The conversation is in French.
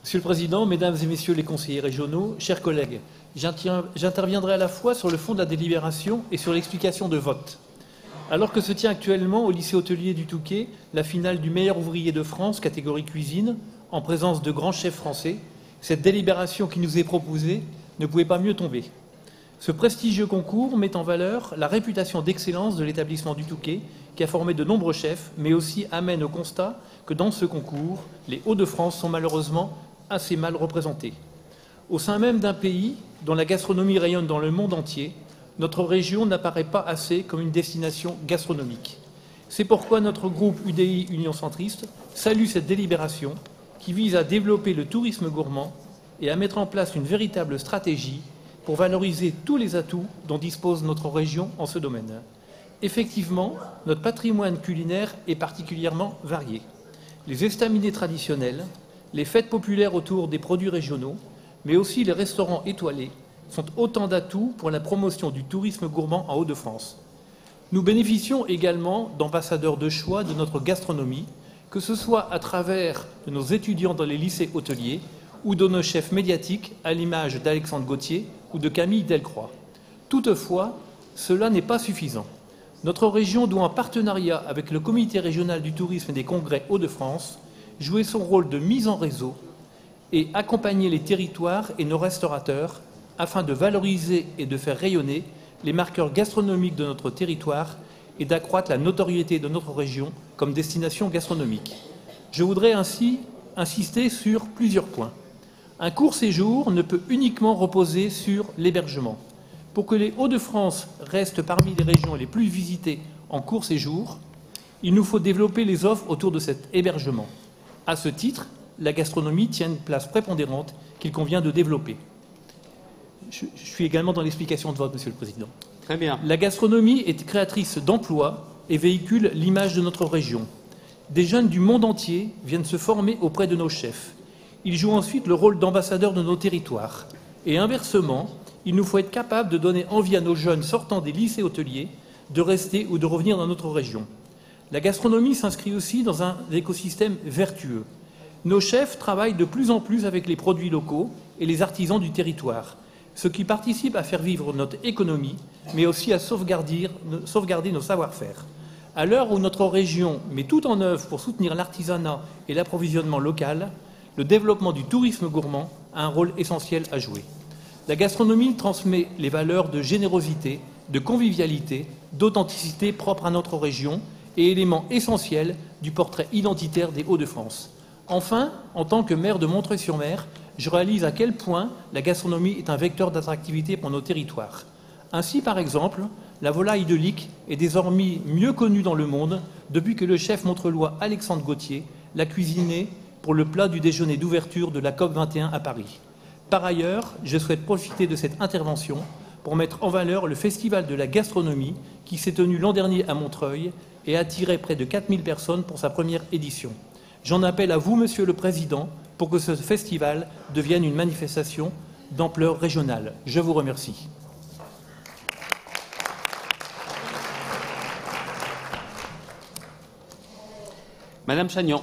Monsieur le Président, Mesdames et Messieurs les conseillers régionaux, chers collègues, j'interviendrai à la fois sur le fond de la délibération et sur l'explication de vote. Alors que se tient actuellement au lycée hôtelier du Touquet la finale du meilleur ouvrier de France, catégorie cuisine, en présence de grands chefs français, cette délibération qui nous est proposée ne pouvait pas mieux tomber. Ce prestigieux concours met en valeur la réputation d'excellence de l'établissement du Touquet, qui a formé de nombreux chefs, mais aussi amène au constat que dans ce concours, les Hauts-de-France sont malheureusement assez mal représentés. Au sein même d'un pays dont la gastronomie rayonne dans le monde entier, notre région n'apparaît pas assez comme une destination gastronomique. C'est pourquoi notre groupe UDI Union Centriste salue cette délibération qui vise à développer le tourisme gourmand et à mettre en place une véritable stratégie pour valoriser tous les atouts dont dispose notre région en ce domaine. Effectivement, notre patrimoine culinaire est particulièrement varié. Les estaminets traditionnels, les fêtes populaires autour des produits régionaux, mais aussi les restaurants étoilés, sont autant d'atouts pour la promotion du tourisme gourmand en Hauts-de-France. Nous bénéficions également d'ambassadeurs de choix de notre gastronomie, que ce soit à travers de nos étudiants dans les lycées hôteliers ou de nos chefs médiatiques, à l'image d'Alexandre Gauthier ou de Camille Delcroix. Toutefois, cela n'est pas suffisant. Notre région doit, en partenariat avec le Comité régional du tourisme et des congrès Hauts-de-France, jouer son rôle de mise en réseau et accompagner les territoires et nos restaurateurs afin de valoriser et de faire rayonner les marqueurs gastronomiques de notre territoire et d'accroître la notoriété de notre région comme destination gastronomique. Je voudrais ainsi insister sur plusieurs points. Un court séjour ne peut uniquement reposer sur l'hébergement. Pour que les Hauts-de-France restent parmi les régions les plus visitées en court séjour, il nous faut développer les offres autour de cet hébergement. À ce titre, la gastronomie tient une place prépondérante qu'il convient de développer. Je suis également dans l'explication de vote, Monsieur le Président. Très bien. La gastronomie est créatrice d'emplois et véhicule l'image de notre région. Des jeunes du monde entier viennent se former auprès de nos chefs. Ils jouent ensuite le rôle d'ambassadeurs de nos territoires. Et inversement, il nous faut être capable de donner envie à nos jeunes sortant des lycées hôteliers de rester ou de revenir dans notre région. La gastronomie s'inscrit aussi dans un écosystème vertueux. Nos chefs travaillent de plus en plus avec les produits locaux et les artisans du territoire, ce qui participe à faire vivre notre économie, mais aussi à sauvegarder nos savoir-faire. À l'heure où notre région met tout en œuvre pour soutenir l'artisanat et l'approvisionnement local, le développement du tourisme gourmand a un rôle essentiel à jouer. La gastronomie transmet les valeurs de générosité, de convivialité, d'authenticité propres à notre région et éléments essentiels du portrait identitaire des Hauts-de-France. Enfin, en tant que maire de Montreuil-sur-Mer, je réalise à quel point la gastronomie est un vecteur d'attractivité pour nos territoires. Ainsi, par exemple, la volaille de Lic est désormais mieux connue dans le monde depuis que le chef montreuillois Alexandre Gauthier l'a cuisinée pour le plat du déjeuner d'ouverture de la COP21 à Paris. Par ailleurs, je souhaite profiter de cette intervention pour mettre en valeur le Festival de la gastronomie qui s'est tenu l'an dernier à Montreuil et a attiré près de 4000 personnes pour sa première édition. J'en appelle à vous, Monsieur le Président, pour que ce festival devienne une manifestation d'ampleur régionale. Je vous remercie. Madame Chagnon.